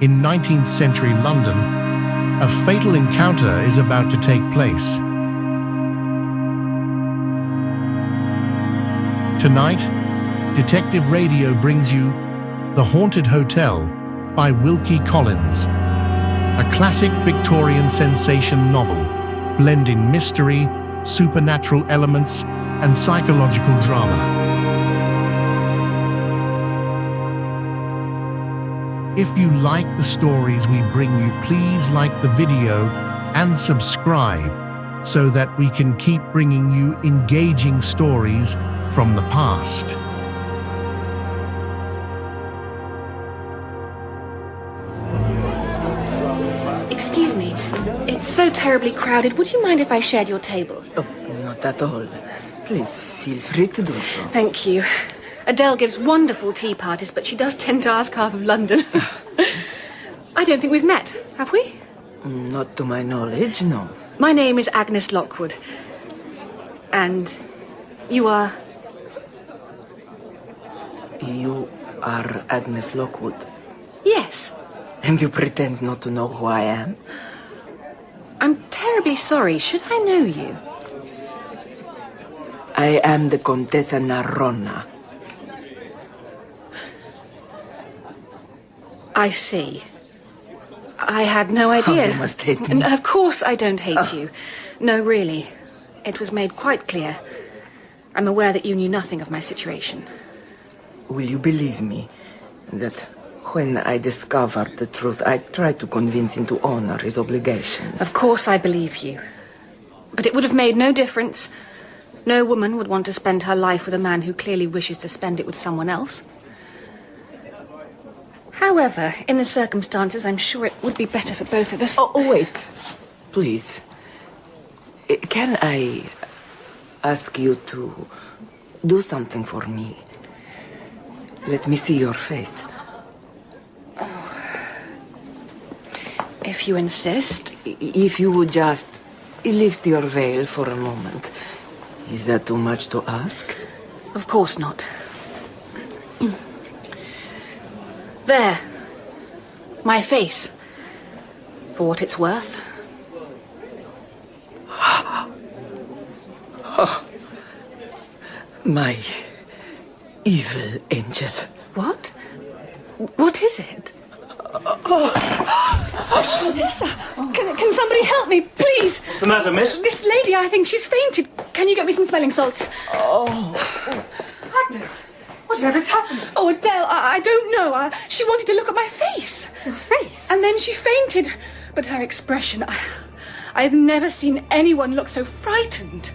In 19th century London, a fatal encounter is about to take place. Tonight, Detective Radio brings you The Haunted Hotel by Wilkie Collins, a classic Victorian sensation novel blending mystery, supernatural elements, and psychological drama. If you like the stories we bring you, please like the video and subscribe so that we can keep bringing you engaging stories from the past. Excuse me, it's so terribly crowded. Would you mind if I shared your table? Oh, not at all. Please, feel free to do so. Thank you. Adele gives wonderful tea parties, but she does tend to ask half of London. I don't think we've met, have we? Not to my knowledge, no. My name is Agnès Lockwood. And you are? You are Agnès Lockwood? Yes. And you pretend not to know who I am? I'm terribly sorry. Should I know you? I am the Countess Narona. I see. I had no idea. Oh, you must hate me. Of course I don't hate you. No, really. It was made quite clear. I'm aware that you knew nothing of my situation. Will you believe me that when I discovered the truth, I tried to convince him to honor his obligations? Of course I believe you. But it would have made no difference. No woman would want to spend her life with a man who clearly wishes to spend it with someone else. However, in the circumstances, I'm sure it would be better for both of us. Oh, wait. Please. Can I ask you to do something for me? Let me see your face. Oh. If you insist. If you would just lift your veil for a moment. Is that too much to ask? Of course not. There. My face. For what it's worth. Oh, my evil angel. What? What is it? Odessa! Can somebody help me, please? What's the matter, miss? This lady, I think she's fainted. Can you get me some smelling salts? Oh. Agnes, whatever's happening? Oh, Adele, I don't know. She wanted to look at my face. Your face? And then she fainted. But her expression, I've never seen anyone look so frightened.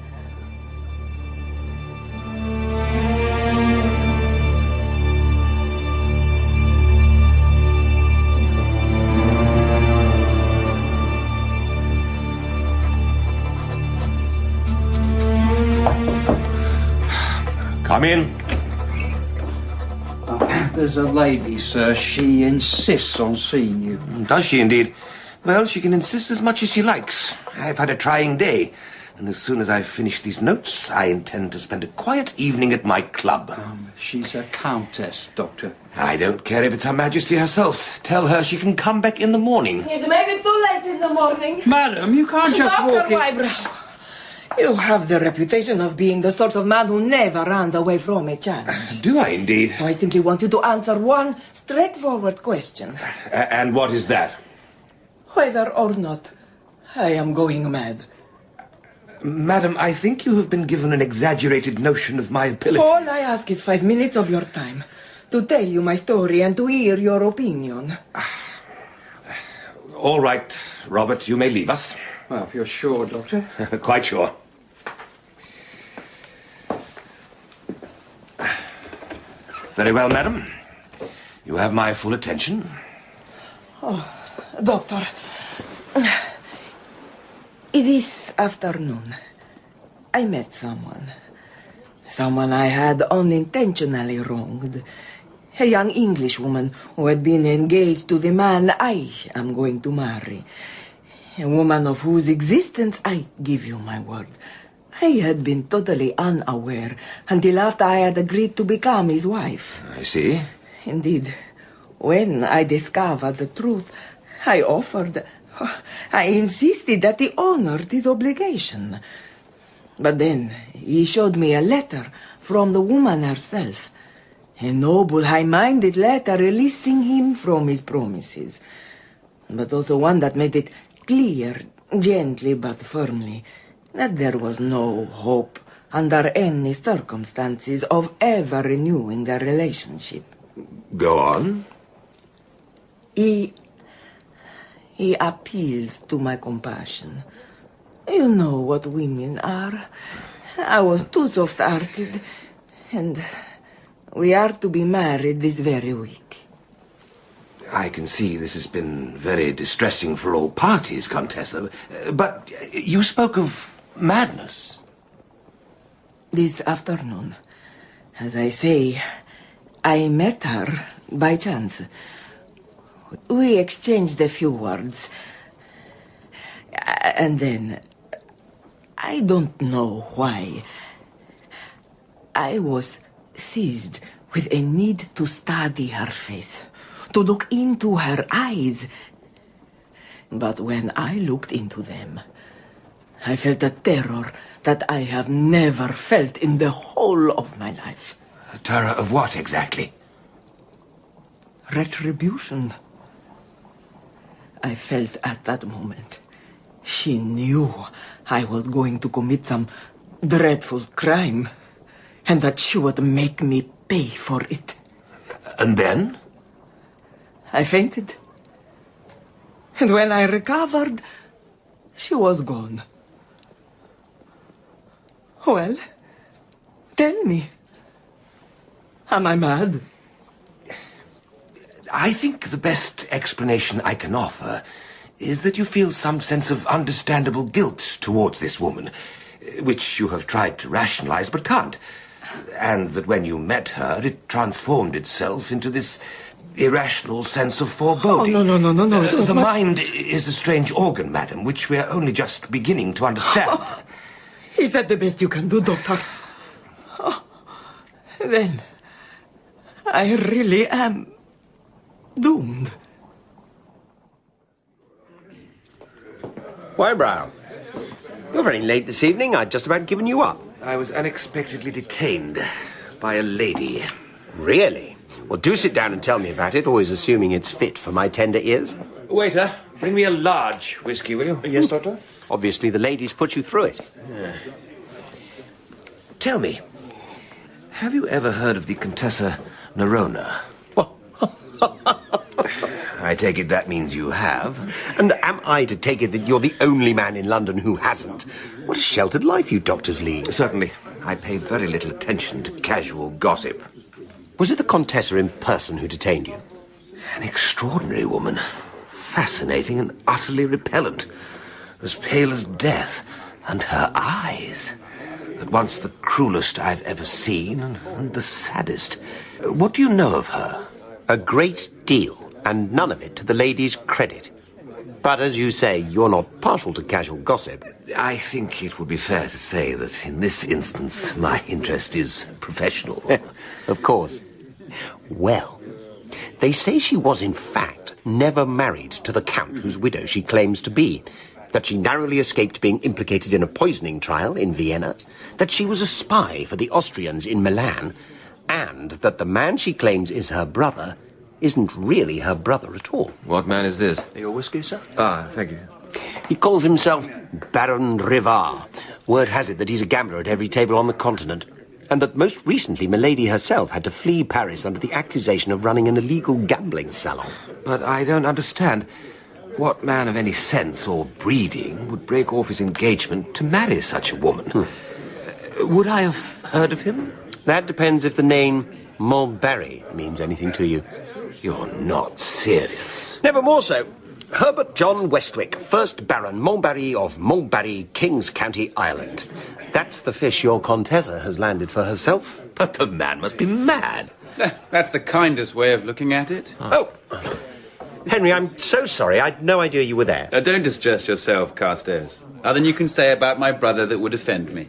Come in. There's a lady, sir. She insists on seeing you. Does she indeed? Well, she can insist as much as she likes. I've had a trying day, and as soon as I've finished these notes, I intend to spend a quiet evening at my club. She's a countess, Doctor. I don't care if it's Her Majesty herself. Tell her she can come back in the morning. It may be too late in the morning. Madam, you can't just walk in... Wybrow. You have the reputation of being the sort of man who never runs away from a challenge. Do I indeed? So I simply want you to answer one straightforward question. And what is that? Whether or not I am going mad. Madam, I think you have been given an exaggerated notion of my ability. All I ask is 5 minutes of your time to tell you my story and to hear your opinion. All right, Robert, you may leave us. Well, if you're sure, Doctor. Quite sure. Very well, madam. You have my full attention. Oh, Doctor. This afternoon, I met someone. Someone I had unintentionally wronged. A young Englishwoman who had been engaged to the man I am going to marry. A woman of whose existence I give you my word. I had been totally unaware until after I had agreed to become his wife. I see. Indeed, When I discovered the truth, I insisted that he honored his obligation. But then he showed me a letter from the woman herself. A noble, high-minded letter releasing him from his promises. But also one that made it clear, gently but firmly, that there was no hope under any circumstances of ever renewing their relationship. Go on. He appeals to my compassion. You know what women are. I was too soft-hearted, and we are to be married this very week. I can see this has been very distressing for all parties, Contessa. But you spoke of madness. This afternoon, as I say, I met her by chance. We exchanged a few words. And then, I don't know why, I was seized with a need to study her face, to look into her eyes. But when I looked into them, I felt a terror that I have never felt in the whole of my life. A terror of what exactly? Retribution. I felt at that moment she knew I was going to commit some dreadful crime, and that she would make me pay for it. And then? I fainted. And when I recovered, she was gone. Well, tell me, am I mad? I think the best explanation I can offer is that you feel some sense of understandable guilt towards this woman, which you have tried to rationalize but can't. And that when you met her, it transformed itself into this irrational sense of foreboding. Oh, no. The mind is a strange organ, madam, which we are only just beginning to understand. Oh, is that the best you can do, Doctor? Oh, then, I really am doomed. Why, Brown? You're very late this evening. I'd just about given you up. I was unexpectedly detained by a lady. Really? Well, do sit down and tell me about it, always assuming it's fit for my tender ears. Waiter, bring me a large whiskey, will you? Yes, Doctor. Obviously, the ladies put you through it. Tell me, have you ever heard of the Countess Narona? I take it that means you have. And am I to take it that you're the only man in London who hasn't? What a sheltered life you doctors lead. Certainly. I pay very little attention to casual gossip. Was it the Contessa in person who detained you? An extraordinary woman. Fascinating and utterly repellent. As pale as death. And her eyes. At once the cruelest I've ever seen and the saddest. What do you know of her? A great deal, and none of it to the lady's credit. But as you say, you're not partial to casual gossip. I think it would be fair to say that in this instance my interest is professional. Of course. Well, they say she was in fact never married to the Count whose widow she claims to be. That she narrowly escaped being implicated in a poisoning trial in Vienna. That she was a spy for the Austrians in Milan. And that the man she claims is her brother isn't really her brother at all. What man is this? Your whiskey, sir? Ah, thank you. He calls himself Baron Rivard. Word has it that he's a gambler at every table on the continent. And that most recently Milady herself had to flee Paris under the accusation of running an illegal gambling salon. But I don't understand. What man of any sense or breeding would break off his engagement to marry such a woman? Would I have heard of him? That depends if the name Montbarry means anything to you. You're not serious. Never more so. Herbert John Westwick, 1st Baron Montbarry of Montbarry, King's County, Ireland. That's the fish your Contessa has landed for herself. But the man must be mad. That's the kindest way of looking at it. Oh, Henry, I'm so sorry. I'd no idea you were there. Don't distress yourself, Carstairs. Nothing you can say about my brother that would offend me.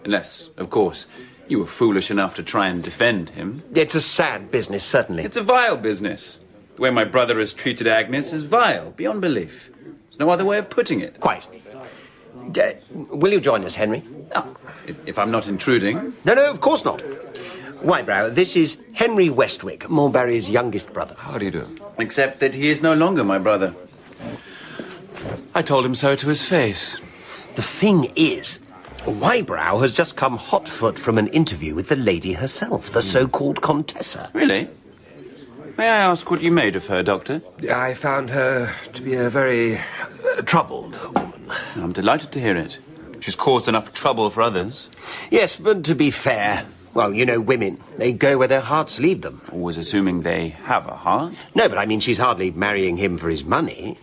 Unless, of course, you were foolish enough to try and defend him. It's a sad business, certainly. It's a vile business. The way my brother has treated Agnès is vile, beyond belief. There's no other way of putting it. Quite. Will you join us, Henry? Oh, if I'm not intruding. No, of course not. Wybrow, this is Henry Westwick, Montbarry's youngest brother. How do you do? Except that he is no longer my brother. I told him so to his face. The thing is, Wybrow has just come hot-foot from an interview with the lady herself, the so-called Contessa. Really? May I ask what you made of her, Doctor? I found her to be a very troubled woman. I'm delighted to hear it. She's caused enough trouble for others. Yes, but to be fair, well, you know women. They go where their hearts lead them. Always assuming they have a heart. No, but I mean, she's hardly marrying him for his money.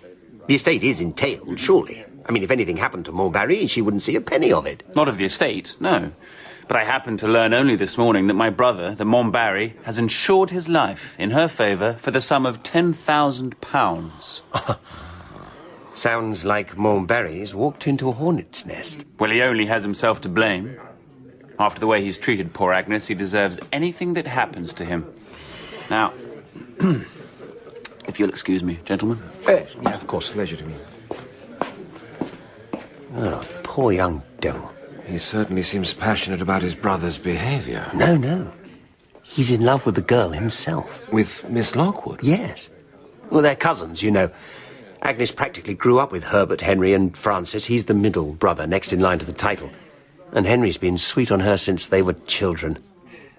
The estate is entailed, surely. I mean, if anything happened to Montbarry, she wouldn't see a penny of it. Not of the estate, no. But I happened to learn only this morning that my brother, the Montbarry, has insured his life in her favour for the sum of £10,000. Sounds like Montbarry's walked into a hornet's nest. Well, he only has himself to blame. After the way he's treated poor Agnès, he deserves anything that happens to him. Now, if you'll excuse me, gentlemen. Yes, of course, pleasure to me. Oh, poor young devil. He certainly seems passionate about his brother's behaviour. No. He's in love with the girl himself. With Miss Lockwood? Yes. Well, they're cousins, you know. Agnès practically grew up with Herbert, Henry and Francis. He's the middle brother, next in line to the title. And Henry's been sweet on her since they were children.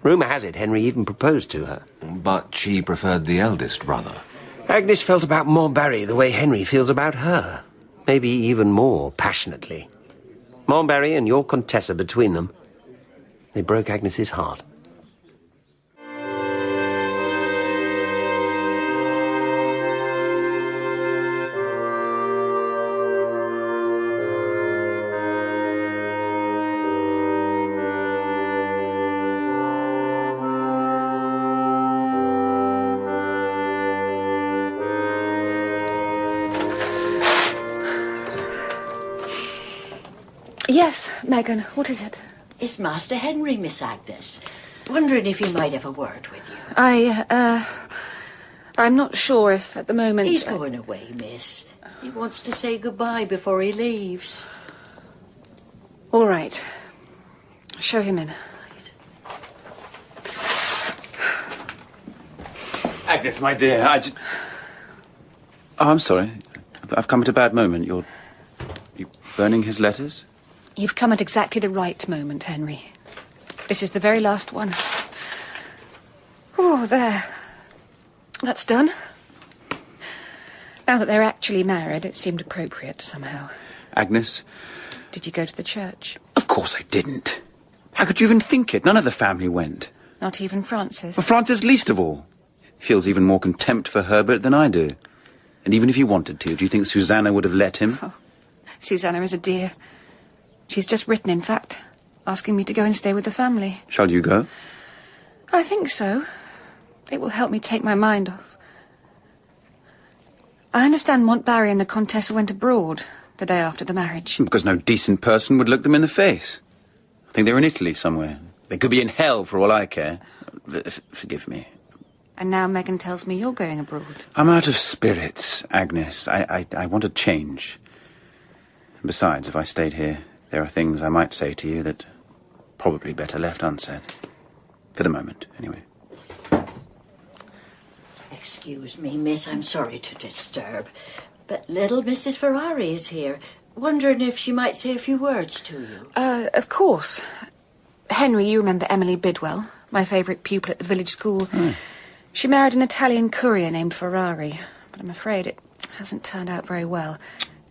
Rumour has it Henry even proposed to her. But she preferred the eldest brother. Agnès felt about Montbarry the way Henry feels about her. Maybe even more passionately. Montbarry and your Contessa between them, they broke Agnes's heart. Yes, Megan, what is it? It's Master Henry, Miss Agnès. Wondering if he might have a word with you. I'm not sure if at the moment... He's going away, miss. He wants to say goodbye before he leaves. All right. Show him in. Agnès, my dear, Oh, I'm sorry. I've come at a bad moment. You're burning his letters? You've come at exactly the right moment, Henry. This is the very last one. Oh, there. That's done. Now that they're actually married, it seemed appropriate somehow. Agnès? Did you go to the church? Of course I didn't. How could you even think it? None of the family went. Not even Francis? Well, Francis least of all. He feels even more contempt for Herbert than I do. And even if he wanted to, do you think Susanna would have let him? Oh, Susanna is a dear. She's just written, in fact, asking me to go and stay with the family. Shall you go? I think so. It will help me take my mind off. I understand Montbarry and the Contessa went abroad the day after the marriage. Because no decent person would look them in the face. I think they're in Italy somewhere. They could be in hell for all I care. Forgive me. And now Megan tells me you're going abroad. I'm out of spirits, Agnès. I want a change. And besides, if I stayed here, there are things I might say to you that probably better left unsaid. For the moment, anyway. Excuse me, miss, I'm sorry to disturb, but little Mrs. Ferrari is here, wondering if she might say a few words to you. Of course. Henry, you remember Emily Bidwell, my favourite pupil at the village school. She married an Italian courier named Ferrari, but I'm afraid it hasn't turned out very well.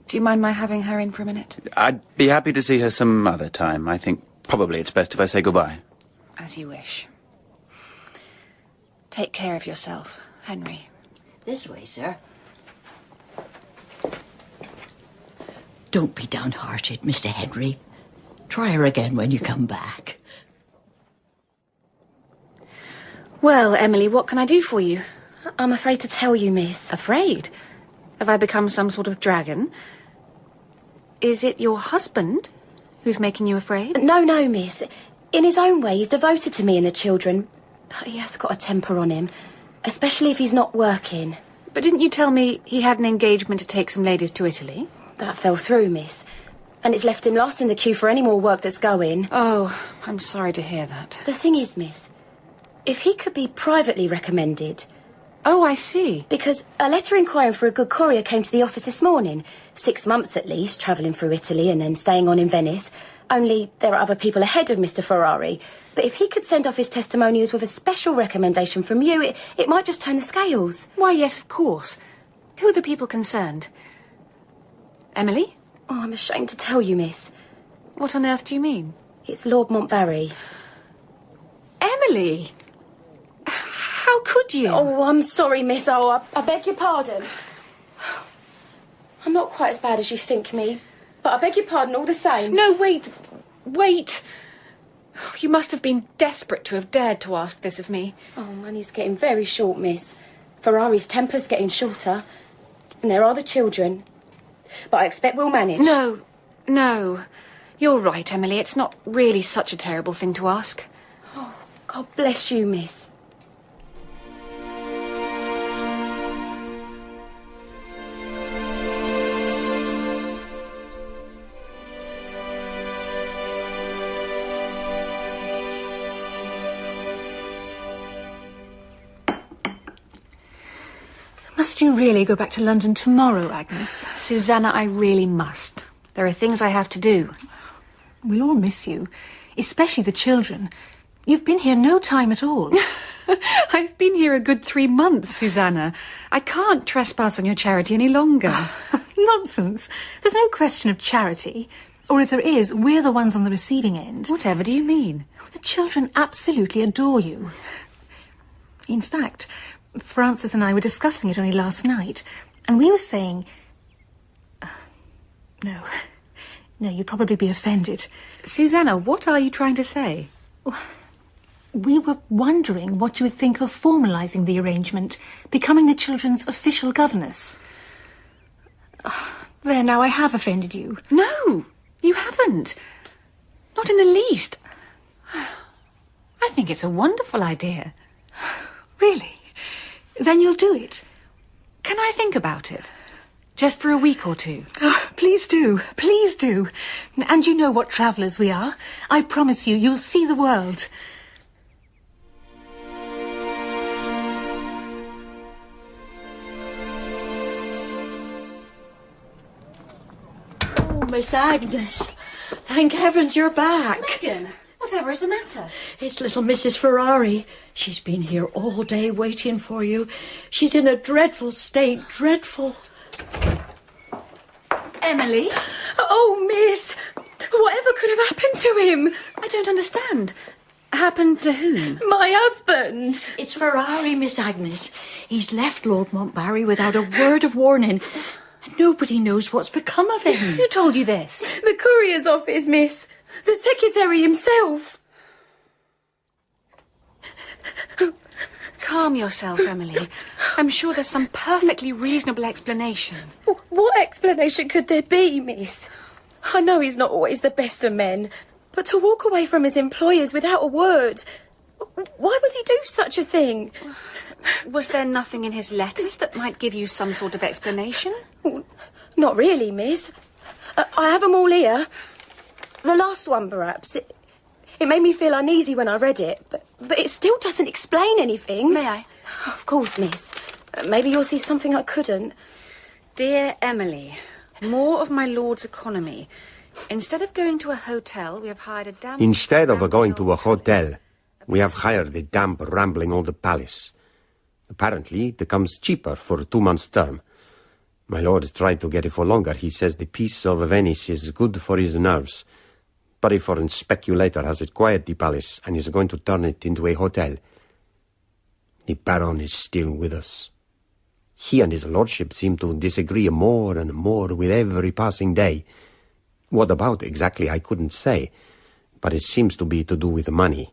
Do you mind my having her in for a minute? I'd be happy to see her some other time. I think probably it's best if I say goodbye. As you wish. Take care of yourself, Henry. This way, sir. Don't be downhearted, Mr. Henry. Try her again when you come back. Well, Emily, what can I do for you? I'm afraid to tell you, miss. Afraid? Have I become some sort of dragon? Is it your husband who's making you afraid? No, miss. In his own way, he's devoted to me and the children. But he has got a temper on him, especially if he's not working. But didn't you tell me he had an engagement to take some ladies to Italy? That fell through, miss. And it's left him last in the queue for any more work that's going. Oh, I'm sorry to hear that. The thing is, miss, if he could be privately recommended... Oh, I see. Because a letter inquiring for a good courier came to the office this morning. 6 months at least, travelling through Italy and then staying on in Venice. Only there are other people ahead of Mr. Ferrari. But if he could send off his testimonials with a special recommendation from you, it might just turn the scales. Why, yes, of course. Who are the people concerned? Emily? Oh, I'm ashamed to tell you, miss. What on earth do you mean? It's Lord Montbarry. Emily! How could you? Oh, I'm sorry, miss. Oh, I beg your pardon. I'm not quite as bad as you think me, but I beg your pardon all the same. No, wait. You must have been desperate to have dared to ask this of me. Oh, money's getting very short, miss. Ferrari's temper's getting shorter. And there are the children. But I expect we'll manage. No. You're right, Emily. It's not really such a terrible thing to ask. Oh, God bless you, miss. Must you really go back to London tomorrow, Agnes? Susanna, I really must. There are things I have to do. We'll all miss you, especially the children. You've been here no time at all. I've been here a good 3 months, Susanna. I can't trespass on your charity any longer. Nonsense. There's no question of charity. Or if there is, we're the ones on the receiving end. Whatever do you mean? The children absolutely adore you. In fact, Francis and I were discussing it only last night, and we were saying... No, you'd probably be offended. Susanna, what are you trying to say? We were wondering what you would think of formalising the arrangement, becoming the children's official governess. There, now I have offended you. No, you haven't. Not in the least. I think it's a wonderful idea. Really? Then you'll do it. Can I think about it? Just for a week or two? Oh, please do. Please do. And you know what travellers we are. I promise you'll see the world. Oh, Miss Agnes. Thank heavens you're back. Megan, whatever is the matter? It's little Mrs. Ferrari. She's been here all day waiting for you. She's in a dreadful state, dreadful. Emily? Oh, miss, whatever could have happened to him? I don't understand. Happened to whom? My husband. It's Ferrari, Miss Agnes. He's left Lord Montbarry without a word of warning. And nobody knows what's become of him. Who told you this? The courier's office, miss. The secretary himself. Calm yourself, Emily. I'm sure there's some perfectly reasonable explanation. What explanation could there be, miss? I know he's not always the best of men, but to walk away from his employers without a word... Why would he do such a thing? Was there nothing in his letters that might give you some sort of explanation? Not really, miss. I have them all here. The last one, perhaps. It made me feel uneasy when I read it, but it still doesn't explain anything. May I? Of course, miss. Maybe you'll see something I couldn't. Dear Emily, more of my lord's economy. Instead of going to a hotel, we have hired a damp... Instead of going to a hotel, we have hired a damp, rambling old palace. Apparently, it comes cheaper for a 2 months' term. My lord tried to get it for longer. He says the peace of Venice is good for his nerves. But a foreign speculator has acquired the palace and is going to turn it into a hotel. The Baron is still with us. He and his lordship seem to disagree more and more with every passing day. What about exactly I couldn't say, but it seems to be to do with money.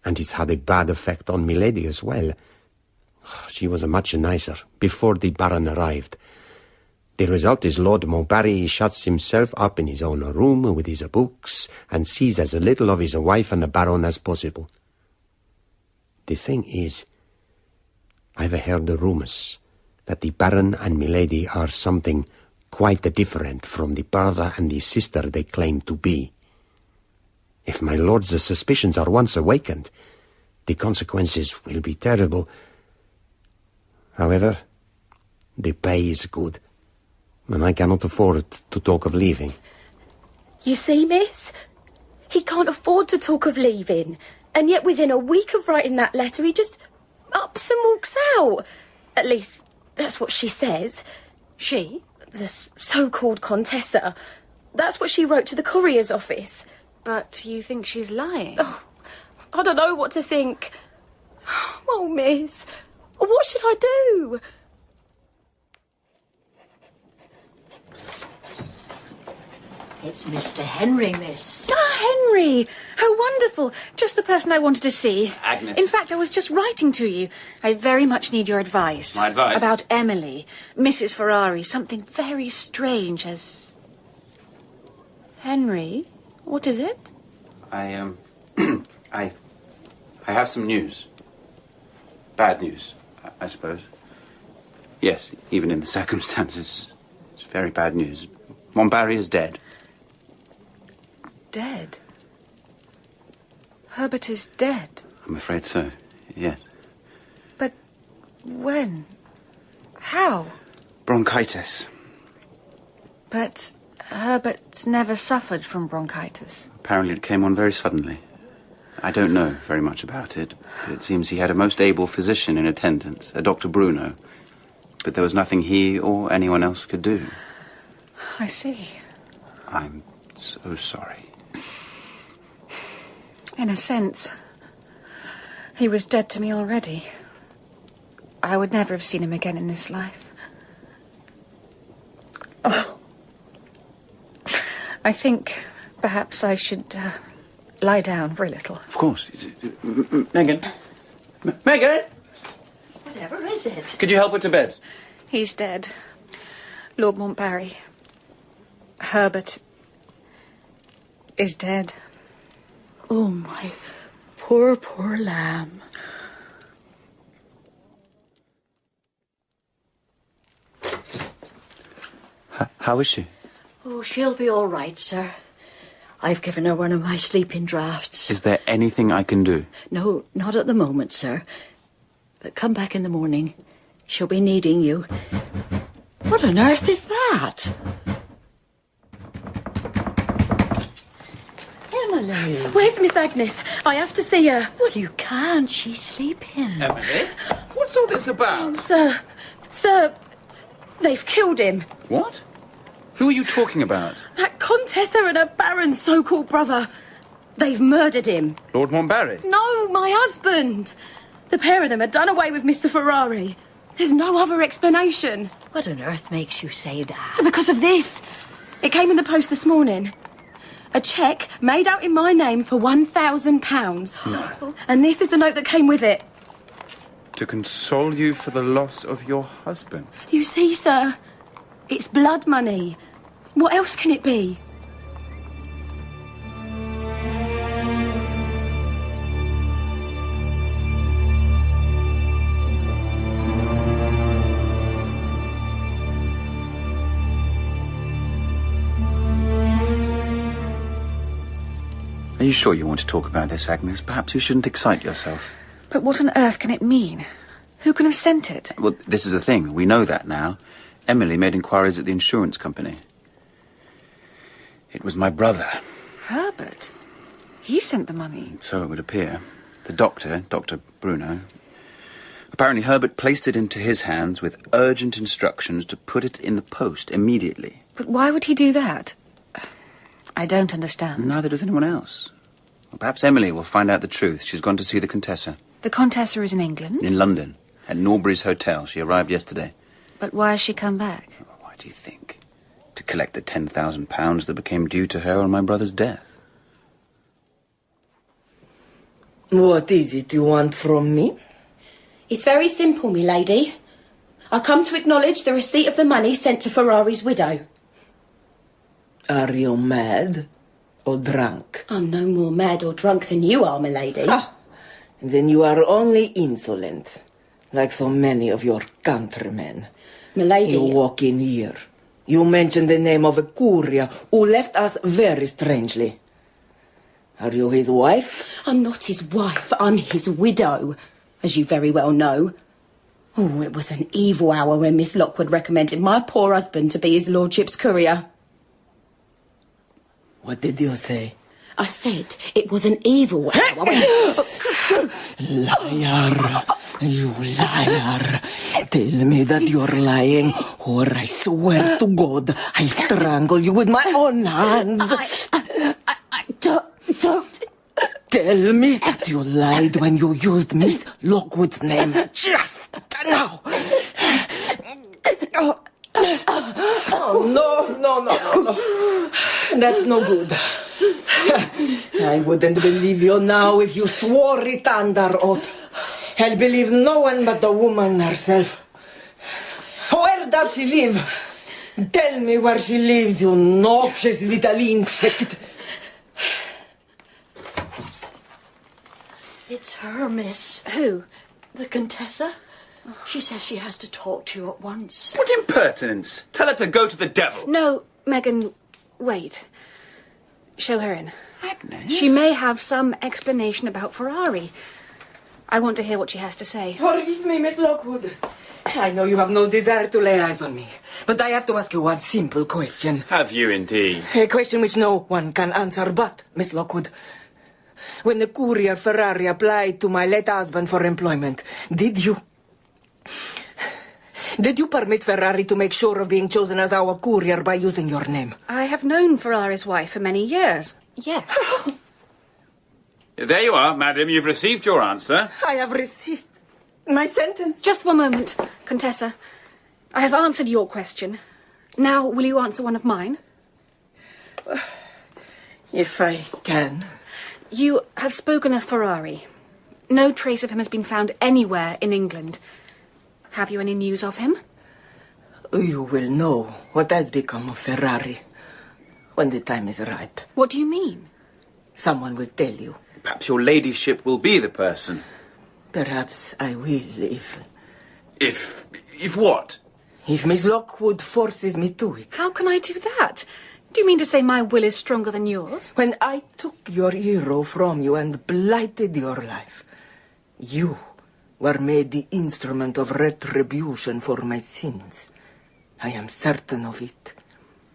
And it's had a bad effect on Milady as well. She was much nicer before the Baron arrived. The result is Lord Montbarry shuts himself up in his own room with his books and sees as little of his wife and the Baron as possible. The thing is, I've heard the rumours, that the Baron and Milady are something quite different from the brother and the sister they claim to be. If my lord's suspicions are once awakened, the consequences will be terrible. However, the pay is good, and I cannot afford to talk of leaving. You see, miss? He can't afford to talk of leaving, and yet within a week of writing that letter, he just ups and walks out. At least, that's what she says. She, the so-called Contessa, that's what she wrote to the courier's office. But you think she's lying? Oh, I don't know what to think. Oh, miss, what should I do? It's Mr. Henry, miss. Ah, Henry! How wonderful! Just the person I wanted to see. Agnès. In fact, I was just writing to you. I very much need your advice. My advice? About Emily, Mrs. Ferrari. Something very strange has... Henry? What is it? I have some news. Bad news, I suppose. Yes, even in the circumstances, it's very bad news. Montbarry is dead. Dead? Herbert is dead? I'm afraid so, yes. But when? How? Bronchitis. But Herbert never suffered from bronchitis. Apparently it came on very suddenly. I don't know very much about it, but it seems he had a most able physician in attendance, a Dr. Bruno. But there was nothing he or anyone else could do. I see. I'm so sorry. In a sense, he was dead to me already. I would never have seen him again in this life. Oh. I think perhaps I should lie down for a little. Of course. Megan? Megan? Whatever is it? Could you help her to bed? He's dead. Lord Montbarry. Herbert is dead. Oh, my poor, poor lamb. How is she? Oh, she'll be all right, sir. I've given her one of my sleeping draughts. Is there anything I can do? No, not at the moment, sir. But come back in the morning. She'll be needing you. What on earth is that? Emily. Where's Miss Agnès? I have to see her. Well, you can't. She's sleeping. Emily? What's all this about? Sir, they've killed him. What? Who are you talking about? That Contessa and her Baron's so-called brother. They've murdered him. Lord Montbarry? No, my husband. The pair of them had done away with Mr. Ferrari. There's no other explanation. What on earth makes you say that? Because of this. It came in the post this morning. A cheque made out in my name for £1,000. No. And this is the note that came with it. To console you for the loss of your husband? You see, sir, it's blood money. What else can it be? Are you sure you want to talk about this, Agnès? Perhaps you shouldn't excite yourself. But what on earth can it mean? Who can have sent it? Well, this is the thing. We know that now. Emily made inquiries at the insurance company. It was my brother. Herbert? He sent the money. So it would appear. The doctor, Dr. Bruno. Apparently Herbert placed it into his hands with urgent instructions to put it in the post immediately. But why would he do that? I don't understand. Neither does anyone else. Well, perhaps Emily will find out the truth. She's gone to see the Contessa. The Contessa is in England? In London, at Norbury's Hotel. She arrived yesterday. But why has she come back? Oh, why do you think? To collect the £10,000 that became due to her on my brother's death. What is it you want from me? It's very simple, me lady. I come to acknowledge the receipt of the money sent to Ferrari's widow. Are you mad or drunk? I'm no more mad or drunk than you are, my lady. Ah, then you are only insolent, like so many of your countrymen. Milady. You walk in here. You mention the name of a courier who left us very strangely. Are you his wife? I'm not his wife. I'm his widow, as you very well know. Oh, it was an evil hour when Miss Lockwood recommended my poor husband to be his lordship's courier. What did you say? I said it was an evil hour when... Liar! You liar! Tell me that you're lying, or I swear to God I'll strangle you with my own hands. I don't... Tell me that you lied when you used Miss Lockwood's name just now. Oh, no. That's no good. I wouldn't believe you now if you swore it under oath. I'll believe no one but the woman herself. Where does she live? Tell me where she lives, you noxious little insect. It's her, miss. Who? The Contessa. She says she has to talk to you at once. What impertinence! Tell her to go to the devil. No, Megan, wait. Show her in. Agnès? She may have some explanation about Ferrari. I want to hear what she has to say. Forgive me, Miss Lockwood. I know you have no desire to lay eyes on me, but I have to ask you one simple question. Have you indeed? A question which no one can answer but, Miss Lockwood. When the courier Ferrari applied to my late husband for employment, did you permit Ferrari to make sure of being chosen as our courier by using your name? I have known Ferrari's wife for many years. Yes. There you are, madam. You've received your answer. I have received my sentence. Just one moment, Contessa. I have answered your question. Now, will you answer one of mine? If I can. You have spoken of Ferrari. No trace of him has been found anywhere in England. Have you any news of him? You will know what has become of Ferrari when the time is ripe. What do you mean? Someone will tell you. Perhaps your ladyship will be the person. Perhaps I will if what? If Miss Lockwood forces me to it. How can I do that? Do you mean to say my will is stronger than yours? When I took your hero from you and blighted your life, you were made the instrument of retribution for my sins. I am certain of it.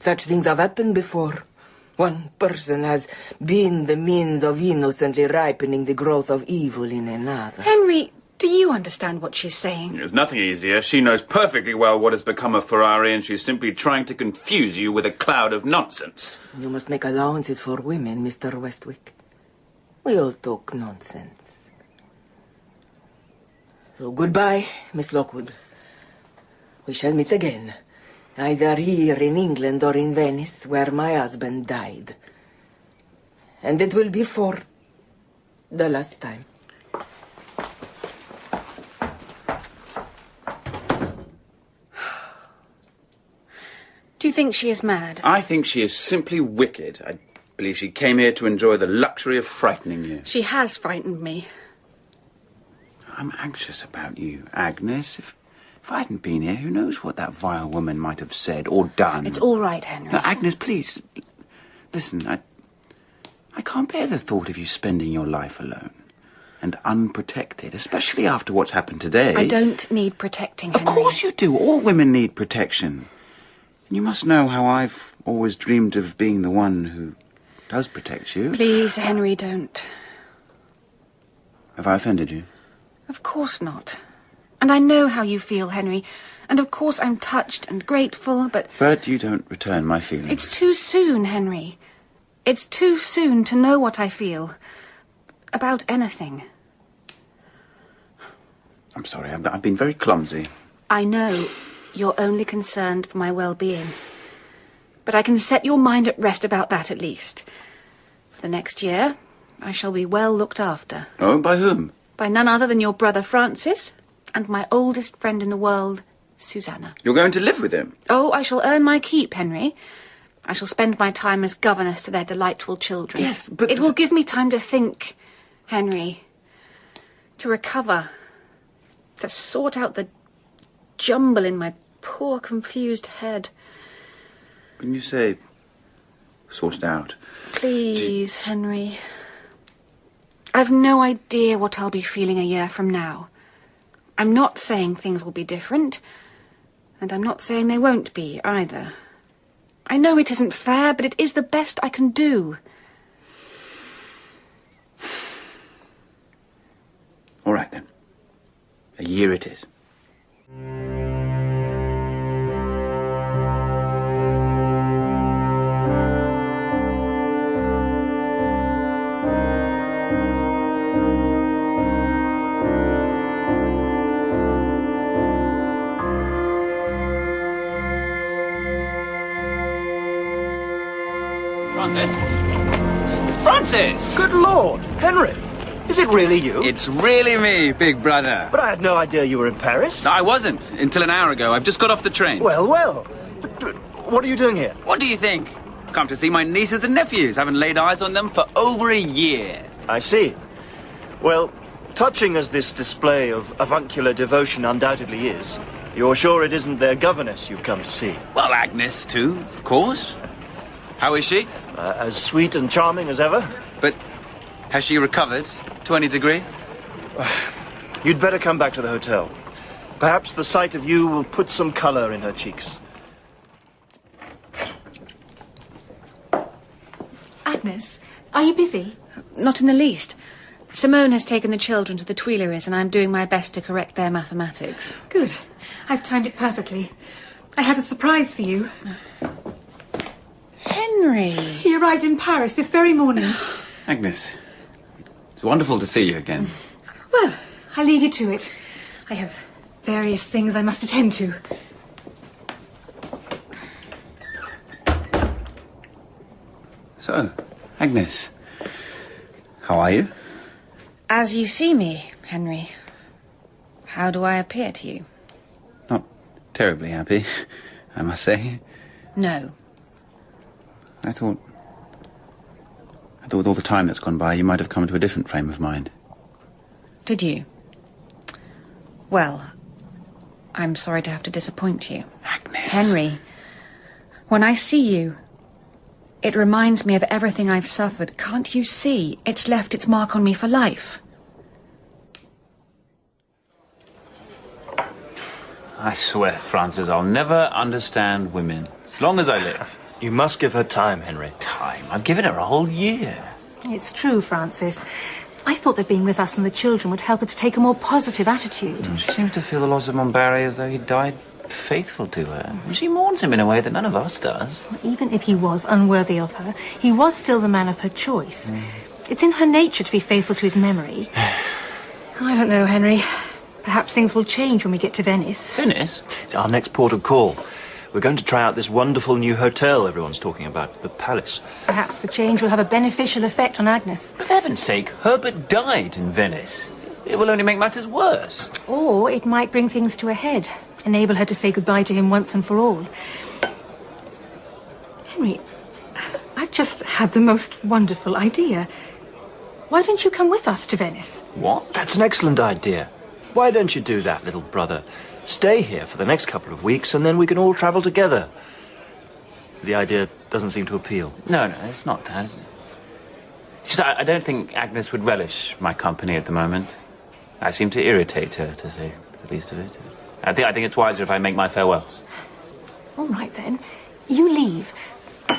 Such things have happened before. One person has been the means of innocently ripening the growth of evil in another. Henry, do you understand what she's saying? There's nothing easier. She knows perfectly well what has become of Ferrari, and she's simply trying to confuse you with a cloud of nonsense. You must make allowances for women, Mr. Westwick. We all talk nonsense. So goodbye, Miss Lockwood. We shall meet again. Either here in England or in Venice, where my husband died. And it will be for the last time. Do you think she is mad? I think she is simply wicked. I believe she came here to enjoy the luxury of frightening you. She has frightened me. I'm anxious about you, Agnès. If I hadn't been here, who knows what that vile woman might have said or done. It's all right, Henry. Now, Agnès, please, listen, I can't bear the thought of you spending your life alone and unprotected, especially after what's happened today. I don't need protecting, Henry. Of course you do. All women need protection. And you must know how I've always dreamed of being the one who does protect you. Please, Henry, don't. Have I offended you? Of course not. And I know how you feel, Henry. And of course I'm touched and grateful, but... But you don't return my feelings. It's too soon, Henry. It's too soon to know what I feel. About anything. I'm sorry, I've been very clumsy. I know you're only concerned for my well-being. But I can set your mind at rest about that, at least. For the next year, I shall be well looked after. Oh, by whom? By none other than your brother Francis and my oldest friend in the world, Susanna. You're going to live with him? Oh, I shall earn my keep, Henry. I shall spend my time as governess to their delightful children. Yes, but... It will give me time to think, Henry. To recover. To sort out the jumble in my poor, confused head. When you say sorted out... Please, Henry. I've no idea what I'll be feeling a year from now. I'm not saying things will be different, and I'm not saying they won't be either. I know it isn't fair, but it is the best I can do. All right, then. A year it is. Francis! Good Lord, Henry! Is it really you? It's really me, big brother. But I had no idea you were in Paris. I wasn't, until an hour ago. I've just got off the train. Well, well. But what are you doing here? What do you think? Come to see my nieces and nephews. Haven't laid eyes on them for over a year. I see. Well, touching as this display of avuncular devotion undoubtedly is, you're sure it isn't their governess you've come to see? Well, Agnès, too, of course. How is she? As sweet and charming as ever. But has she recovered to any degree? You'd better come back to the hotel. Perhaps the sight of you will put some colour in her cheeks. Agnès, are you busy? Not in the least. Simone has taken the children to the Tuileries, and I'm doing my best to correct their mathematics. Good. I've timed it perfectly. I have a surprise for you. Henry! He arrived in Paris this very morning. Agnès, it's wonderful to see you again. Well, I'll leave you to it. I have various things I must attend to. So, Agnès, how are you? As you see me, Henry, how do I appear to you? Not terribly happy, I must say. No. I thought with all the time that's gone by, you might have come to a different frame of mind. Did you? Well, I'm sorry to have to disappoint you. Agnès. Henry, when I see you, it reminds me of everything I've suffered. Can't you see? It's left its mark on me for life. I swear, Francis, I'll never understand women as long as I live. You must give her time, Henry. Time? I've given her a whole year. It's true, Francis. I thought that being with us and the children would help her to take a more positive attitude. She seems to feel the loss of Montbarry as though he died faithful to her. She mourns him in a way that none of us does. Even if he was unworthy of her, he was still the man of her choice. It's in her nature to be faithful to his memory. I don't know, Henry. Perhaps things will change when we get to Venice. Venice? It's our next port of call. We're going to try out this wonderful new hotel everyone's talking about, the Palace. Perhaps the change will have a beneficial effect on Agnès. For heaven's sake, Herbert died in Venice. It will only make matters worse. Or it might bring things to a head, enable her to say goodbye to him once and for all. Henry, I've just had the most wonderful idea. Why don't you come with us to Venice? What? That's an excellent idea. Why don't you do that, little brother? Stay here for the next couple of weeks, and then we can all travel together. The idea doesn't seem to appeal. No, it's not that, is it? Just, I don't think Agnès would relish my company at the moment. I seem to irritate her, to say the least of it. I think it's wiser if I make my farewells. All right, then. You leave.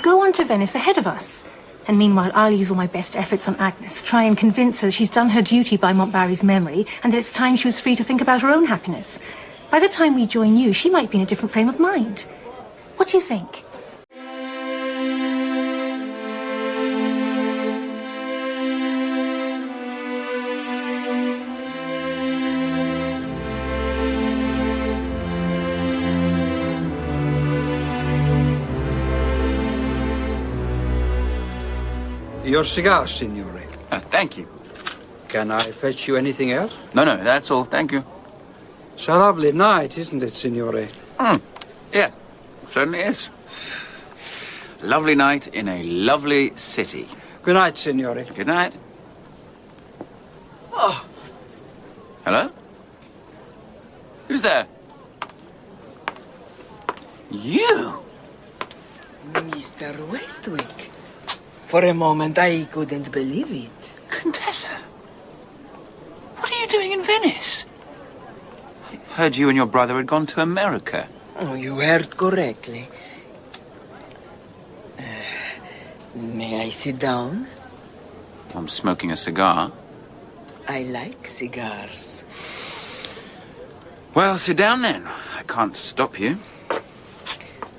Go on to Venice ahead of us. And meanwhile, I'll use all my best efforts on Agnès, try and convince her she's done her duty by Montbarry's memory, and that it's time she was free to think about her own happiness. By the time we join you, she might be in a different frame of mind. What do you think? Your cigar, signore. Thank you. Can I fetch you anything else? No, that's all. Thank you. It's a lovely night, isn't it, signore? Yeah, certainly is. Lovely night in a lovely city. Good night, signore. Good night. Oh. Hello? Who's there? You? Mr. Westwick. For a moment, I couldn't believe it. Contessa, what are you doing in Venice? I heard you and your brother had gone to America. Oh, you heard correctly. May I sit down? I'm smoking a cigar. I like cigars. Well, sit down then. I can't stop you.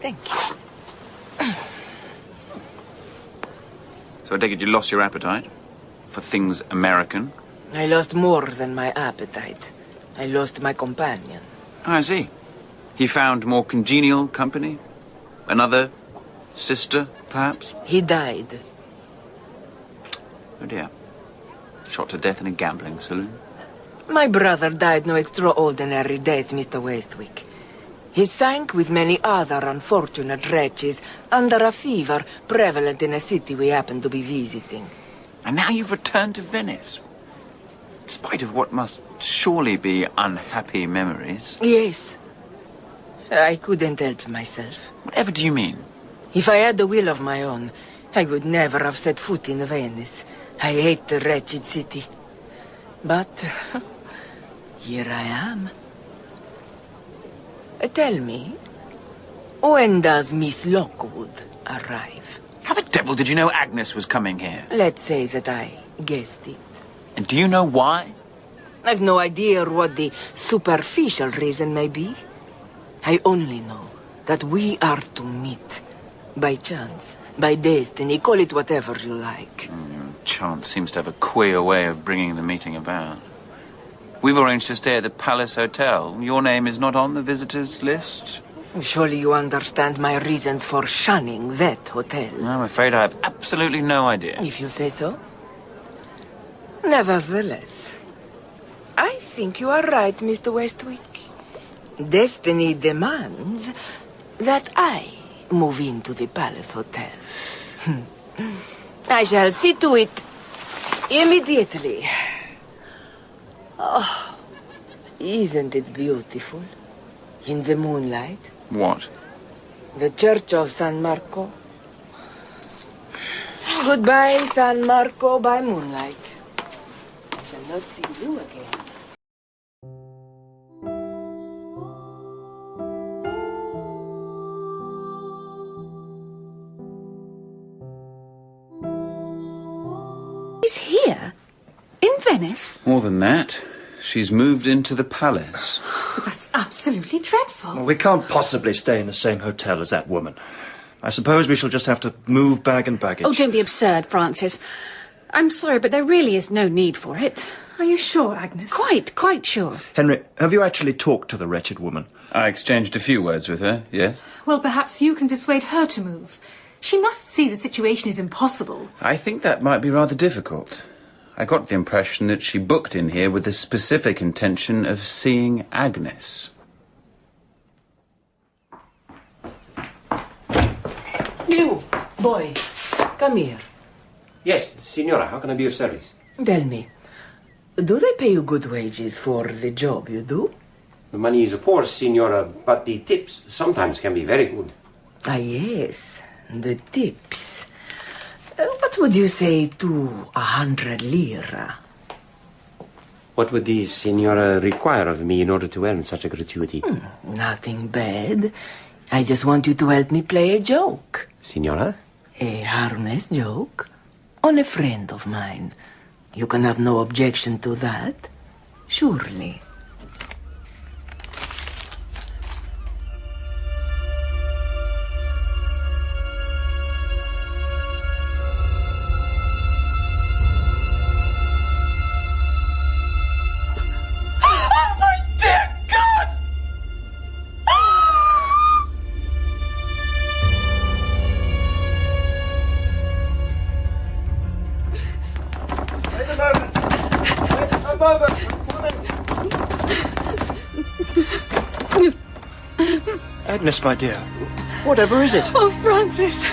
Thank you. So I take it you lost your appetite for things American? I lost more than my appetite. I lost my companion. Oh, I see. He found more congenial company? Another sister, perhaps? He died. Oh, dear. Shot to death in a gambling saloon? My brother died no extraordinary death, Mr. Westwick. He sank with many other unfortunate wretches under a fever prevalent in a city we happened to be visiting. And now you've returned to Venice. In spite of what must surely be unhappy memories. Yes. I couldn't help myself. Whatever do you mean? If I had a will of my own, I would never have set foot in Venice. I hate the wretched city. But here I am. Tell me, when does Miss Lockwood arrive? How the devil did you know Agnès was coming here? Let's say that I guessed it. And do you know why? I've no idea what the superficial reason may be. I only know that we are to meet. By chance, by destiny, call it whatever you like. Chance seems to have a queer way of bringing the meeting about. We've arranged to stay at the Palace Hotel. Your name is not on the visitors' list? Surely you understand my reasons for shunning that hotel. I'm afraid I have absolutely no idea. If you say so. Nevertheless, I think you are right, Mr. Westwick. Destiny demands that I move into the Palace Hotel. I shall see to it immediately. Oh, isn't it beautiful? In the moonlight. What? The Church of San Marco. Goodbye, San Marco, by moonlight. I shall not see you again. He's here? In Venice? More than that, she's moved into the palace. That's absolutely dreadful. Well, we can't possibly stay in the same hotel as that woman. I suppose we shall just have to move bag and baggage. Oh, don't be absurd, Francis. I'm sorry, but there really is no need for it. Are you sure, Agnès? Quite sure. Henry, have you actually talked to the wretched woman? I exchanged a few words with her, yes. Well, perhaps you can persuade her to move. She must see the situation is impossible. I think that might be rather difficult. I got the impression that she booked in here with the specific intention of seeing Agnès. You, boy, come here. Yes, Signora, how can I be of service? Tell me, do they pay you good wages for the job you do? The money is poor, Signora, but the tips sometimes can be very good. Ah, yes, the tips. What would you say to 100 lira? What would the Signora require of me in order to earn such a gratuity? Nothing bad. I just want you to help me play a joke. Signora? A harmless joke on a friend of mine. You can have no objection to that, surely. Agnès, my dear, whatever is it? Oh, Francis!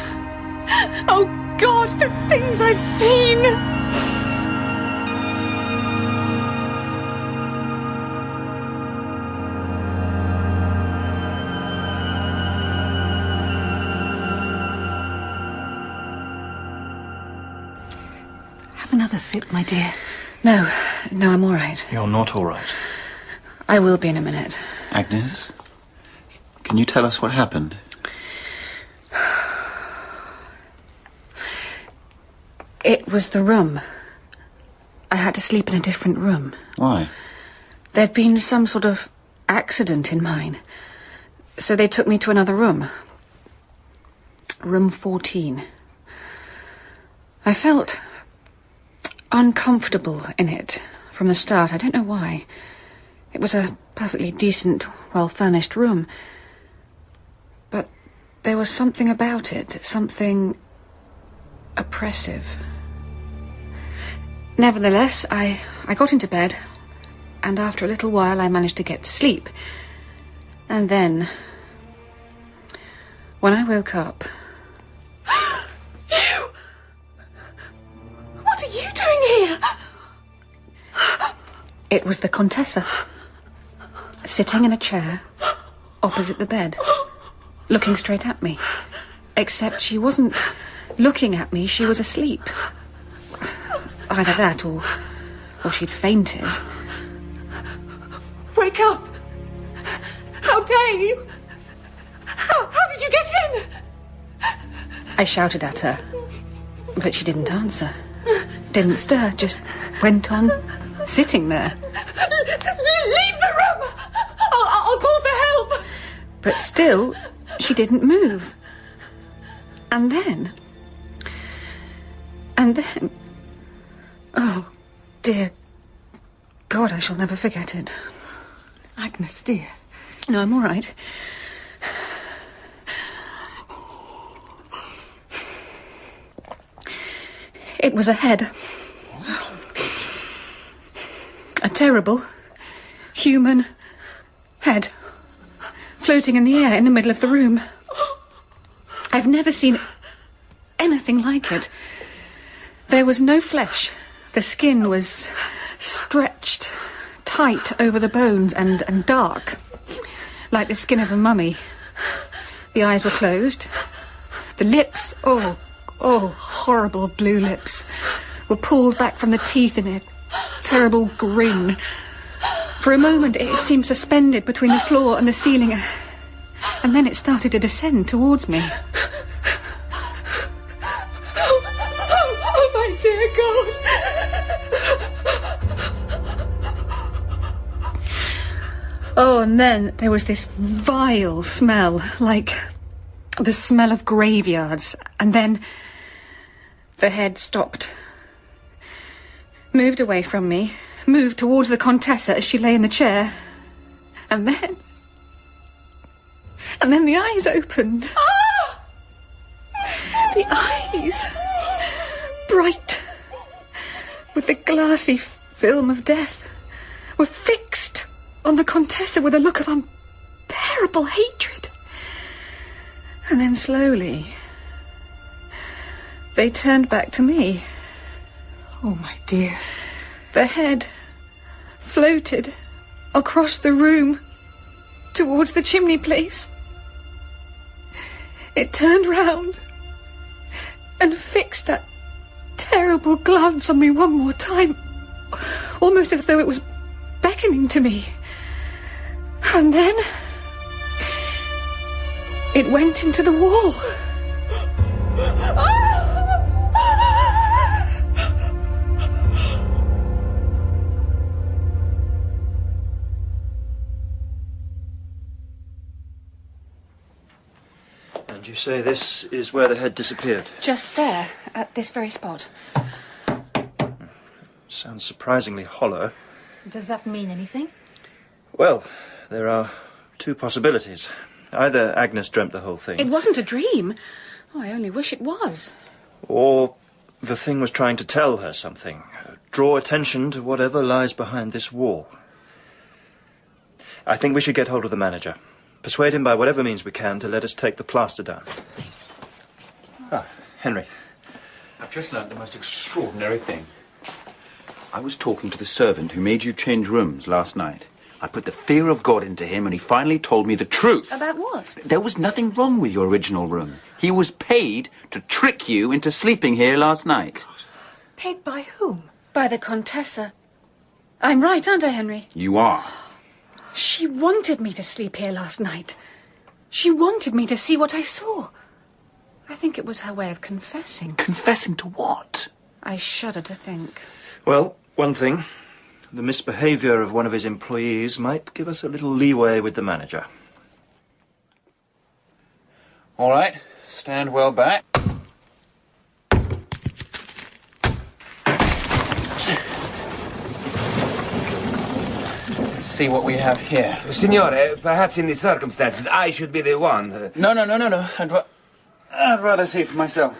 Oh, God, the things I've seen! another sip, my dear? No, I'm all right. You're not all right. I will be in a minute. Agnès, can you tell us what happened? It was the room. I had to sleep in a different room. Why? There'd been some sort of accident in mine. So they took me to another room. Room 14. I felt uncomfortable in it from the start. I don't know why. It was a perfectly decent, well-furnished room. But there was something about it, something oppressive. Nevertheless, I got into bed, and after a little while I managed to get to sleep. And then, when I woke up... You! What are you doing here? It was the Contessa, sitting in a chair opposite the bed, looking straight at me. Except she wasn't looking at me, she was asleep. Either that or she'd fainted. Wake up! How dare you? How did you get in? I shouted at her, but she didn't answer. Didn't stir, just went on sitting there. Leave the room! I'll call for help! But still, she didn't move. And then... Oh, dear God, I shall never forget it. Agnès, dear. No, I'm all right. It was a head. A terrible, human head, floating in the air in the middle of the room. I've never seen anything like it. There was no flesh. The skin was stretched tight over the bones and dark, like the skin of a mummy. The eyes were closed. The lips, oh, horrible blue lips, were pulled back from the teeth in a terrible grin. For a moment it seemed suspended between the floor and the ceiling, and then it started to descend towards me. Oh, my dear God. Oh, and then there was this vile smell, like the smell of graveyards, and then the head stopped, moved away from me, moved towards the Contessa as she lay in the chair, and then the eyes opened. The eyes, bright, with the glassy film of death, were fixed on the Contessa with a look of unbearable hatred. And then slowly, they turned back to me. Oh, my dear. The head floated across the room towards the chimney place. It turned round and fixed that terrible glance on me one more time, almost as though it was beckoning to me. And then it went into the wall. And you say this is where the head disappeared? Just there, at this very spot. Sounds surprisingly hollow. Does that mean anything? Well, there are two possibilities. Either Agnès dreamt the whole thing. It wasn't a dream. Oh, I only wish it was. Or the thing was trying to tell her something. Draw attention to whatever lies behind this wall. I think we should get hold of the manager. Persuade him by whatever means we can to let us take the plaster down. Ah, Henry. I've just learnt the most extraordinary thing. I was talking to the servant who made you change rooms last night. I put the fear of God into him, and he finally told me the truth. About what? There was nothing wrong with your original room. He was paid to trick you into sleeping here last night. Paid by whom? By the Contessa. I'm right, aren't I, Henry? You are. She wanted me to sleep here last night. She wanted me to see what I saw. I think it was her way of confessing. Confessing to what? I shudder to think. Well, one thing. The misbehaviour of one of his employees might give us a little leeway with the manager. All right. Stand well back. Let's see what we have here. Signore, perhaps in these circumstances I should be the one. No. I'd rather see for myself.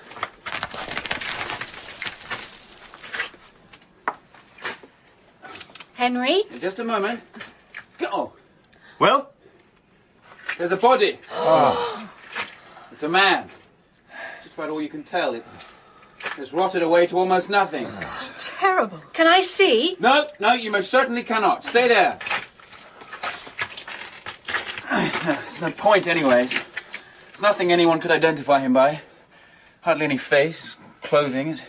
Henry? Just a moment. Go. Well? There's a body. Oh. It's a man. It's just about all you can tell. It's rotted away to almost nothing. Terrible. Can I see? No, you most certainly cannot. Stay there. There's no point, anyways. There's nothing anyone could identify him by. Hardly any face, clothing.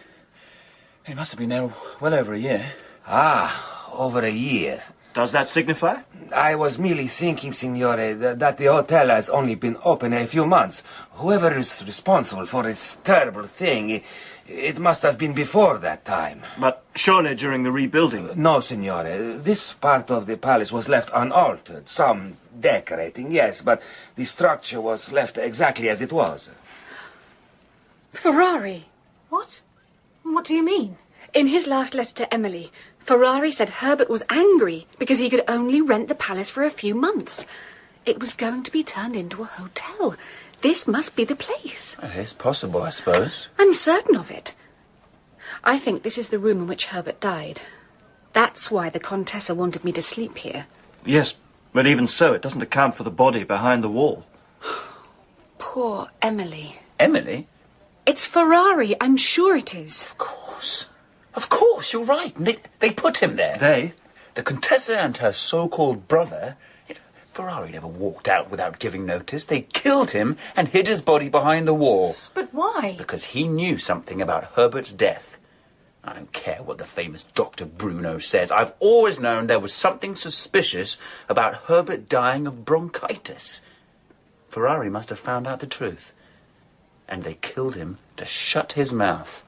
He must have been there well over a year. Ah, over a year. Does that signify? I was merely thinking, Signore, that the hotel has only been open a few months. Whoever is responsible for this terrible thing, it must have been before that time. But surely during the rebuilding? No, Signore. This part of the palace was left unaltered. Some decorating, yes, but the structure was left exactly as it was. Ferrari. What? What do you mean? In his last letter to Emily, Ferrari said Herbert was angry because he could only rent the palace for a few months. It was going to be turned into a hotel. This must be the place. It's possible, I suppose. I'm certain of it. I think this is the room in which Herbert died. That's why the Contessa wanted me to sleep here. Yes, but even so, it doesn't account for the body behind the wall. Poor Emily. Emily? It's Ferrari, I'm sure it is. Of course, you're right. They put him there. They? The Contessa and her so-called brother. Ferrari never walked out without giving notice. They killed him and hid his body behind the wall. But why? Because he knew something about Herbert's death. I don't care what the famous Dr. Bruno says. I've always known there was something suspicious about Herbert dying of bronchitis. Ferrari must have found out the truth. And they killed him to shut his mouth.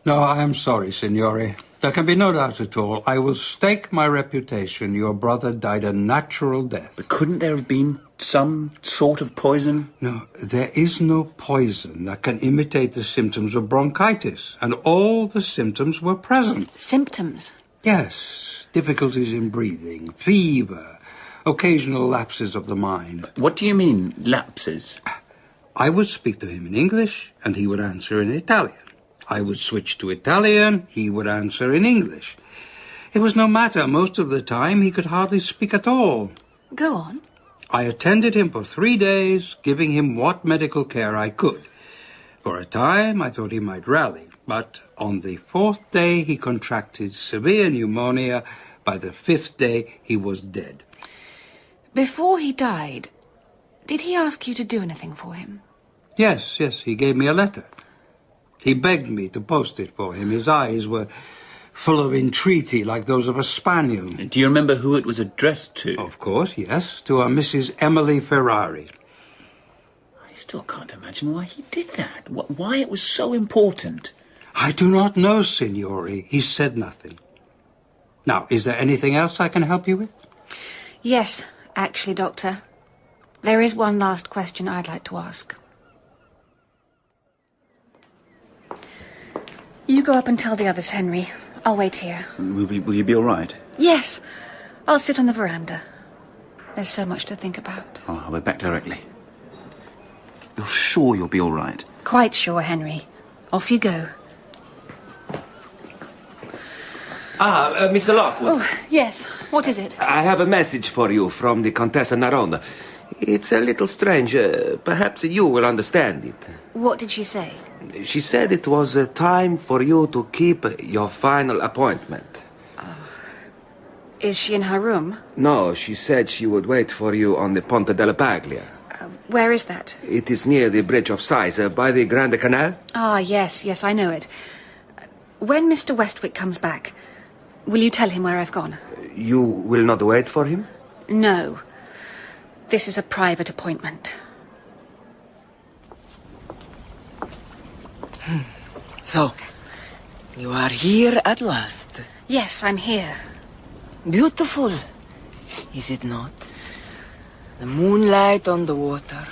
No, I am sorry, Signore. There can be no doubt at all. I will stake my reputation. Your brother died a natural death. But couldn't there have been some sort of poison? No, there is no poison that can imitate the symptoms of bronchitis, and all the symptoms were present. Symptoms? Yes, difficulties in breathing, fever, occasional lapses of the mind. What do you mean, lapses? I would speak to him in English, and he would answer in Italian. I would switch to Italian, he would answer in English. It was no matter. Most of the time, he could hardly speak at all. Go on. I attended him for 3 days, giving him what medical care I could. For a time, I thought he might rally, but on the 4th day, he contracted severe pneumonia. By the 5th day, he was dead. Before he died, did he ask you to do anything for him? Yes, he gave me a letter. He begged me to post it for him. His eyes were full of entreaty, like those of a spaniel. Do you remember who it was addressed to? Of course, yes, to a Mrs. Emily Ferrari. I still can't imagine why he did that. Why it was so important. I do not know, Signore. He said nothing. Now, is there anything else I can help you with? Yes, actually, Doctor. There is one last question I'd like to ask. You go up and tell the others, Henry. I'll wait here. Will you be all right? Yes. I'll sit on the veranda. There's so much to think about. Oh, I'll be back directly. You're sure you'll be all right? Quite sure, Henry. Off you go. Mr. Lockwood. Oh, yes. What is it? I have a message for you from the Countess Narona. It's a little strange. Perhaps you will understand it. What did she say? She said it was time for you to keep your final appointment. Is she in her room? No, she said she would wait for you on the Ponte della Paglia. Where is that? It is near the Bridge of Sighs, by the Grand Canal. Ah, yes, I know it. When Mr. Westwick comes back, will you tell him where I've gone? You will not wait for him? No. This is a private appointment. So, you are here at last. Yes, I'm here. Beautiful, is it not? The moonlight on the water.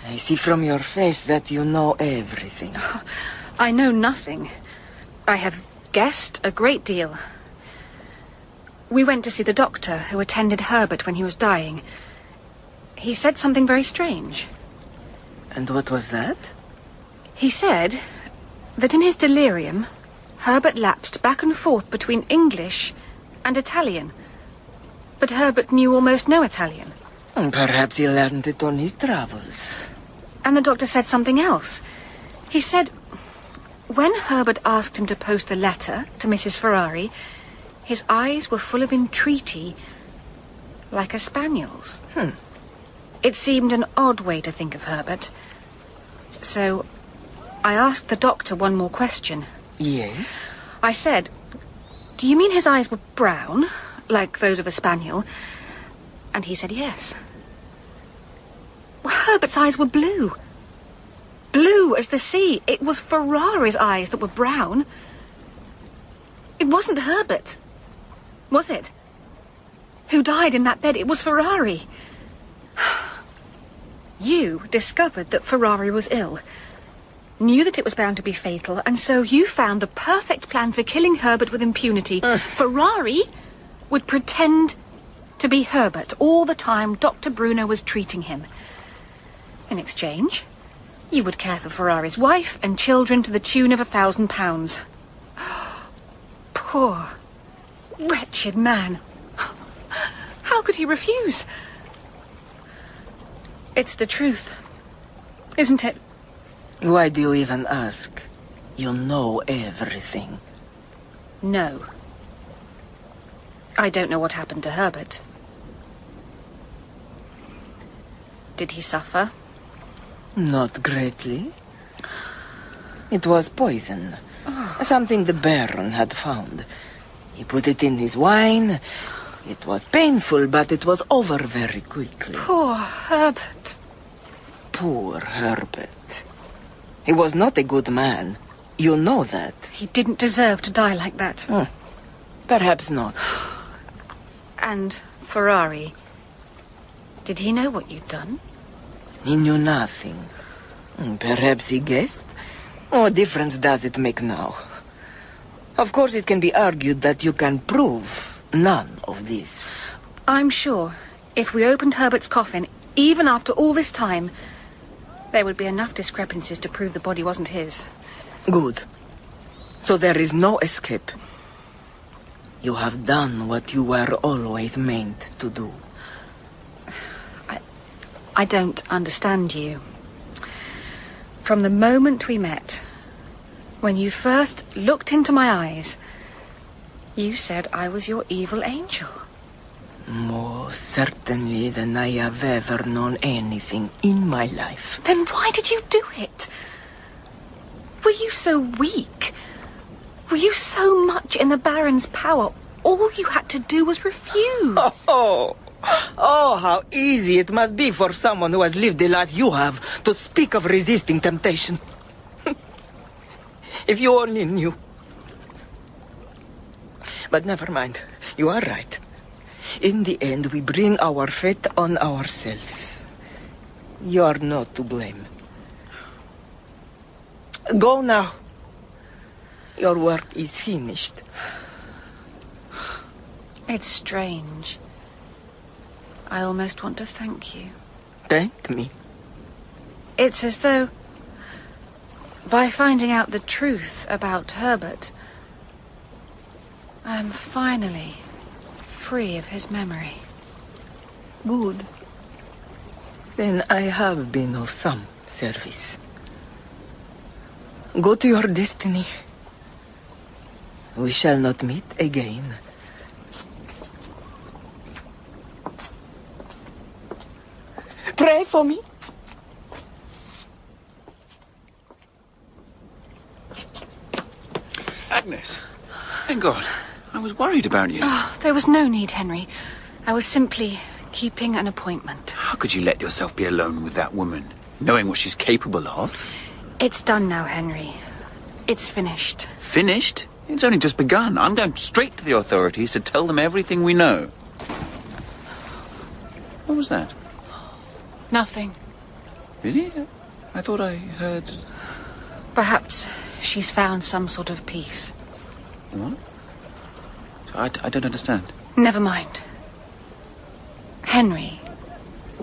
I see from your face that you know everything. I know nothing. I have guessed a great deal. We went to see the doctor who attended Herbert when he was dying. He said something very strange. And what was that? He said that in his delirium, Herbert lapsed back and forth between English and Italian. But Herbert knew almost no Italian. Perhaps he learned it on his travels. And the doctor said something else. He said when Herbert asked him to post the letter to Mrs. Ferrari, his eyes were full of entreaty, like a spaniel's. It seemed an odd way to think of Herbert. So I asked the doctor one more question. Yes? I said, do you mean his eyes were brown, like those of a spaniel? And he said yes. Well, Herbert's eyes were blue. Blue as the sea. It was Ferrari's eyes that were brown. It wasn't Herbert, was it? Who died in that bed? It was Ferrari. You discovered that Ferrari was ill, knew that it was bound to be fatal, and so you found the perfect plan for killing Herbert with impunity. Ferrari would pretend to be Herbert all the time Dr. Bruno was treating him. In exchange, you would care for Ferrari's wife and children to the tune of £1,000. Poor, wretched man. How could he refuse? It's the truth, isn't it? Why do you even ask? You know everything. No. I don't know what happened to Herbert. Did he suffer? Not greatly. It was poison. Something the Baron had found. He put it in his wine. It was painful, but it was over very quickly. Poor Herbert. Poor Herbert. He was not a good man. You know that. He didn't deserve to die like that. Perhaps not. And Ferrari, did he know what you'd done? He knew nothing. Perhaps he guessed. What difference does it make now? Of course, it can be argued that you can prove none of this. I'm sure if we opened Herbert's coffin, even after all this time, there would be enough discrepancies to prove the body wasn't his. Good. So there is no escape. You have done what you were always meant to do. I don't understand you. From the moment we met, when you first looked into my eyes, you said I was your evil angel. More certainly than I have ever known anything in my life. Then why did you do it? Were you so weak? Were you so much in the Baron's power, all you had to do was refuse? Oh, how easy it must be for someone who has lived the life you have to speak of resisting temptation. If you only knew. But never mind, you are right. In the end, we bring our fate on ourselves. You are not to blame. Go now. Your work is finished. It's strange. I almost want to thank you. Thank me? It's as though, by finding out the truth about Herbert, I'm finally free of his memory. Good. Then I have been of some service. Go to your destiny. We shall not meet again. Pray for me. Agnès, thank God. I was worried about you. Oh, there was no need, Henry. I was simply keeping an appointment. How could you let yourself be alone with that woman, knowing what she's capable of? It's done now, Henry. It's finished. Finished? It's only just begun. I'm going straight to the authorities to tell them everything we know. What was that? Nothing. Really? I thought I heard... Perhaps she's found some sort of peace. What? I don't understand. Never mind. Henry,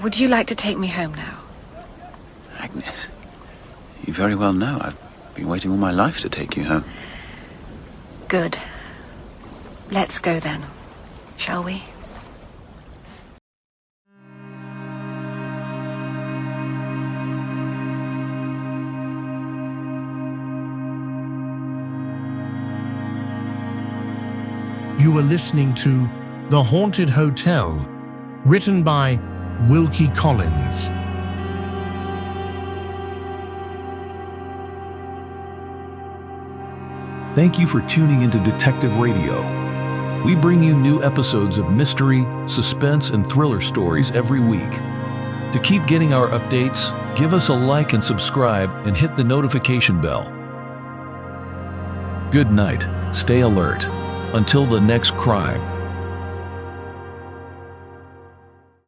would you like to take me home now? Agnès, you very well know I've been waiting all my life to take you home. Good. Let's go then, shall we? You are listening to The Haunted Hotel, written by Wilkie Collins. Thank you for tuning into Detective Radio. We bring you new episodes of mystery, suspense, and thriller stories every week. To keep getting our updates, give us a like and subscribe and hit the notification bell. Good night. Stay alert. Until the next crime.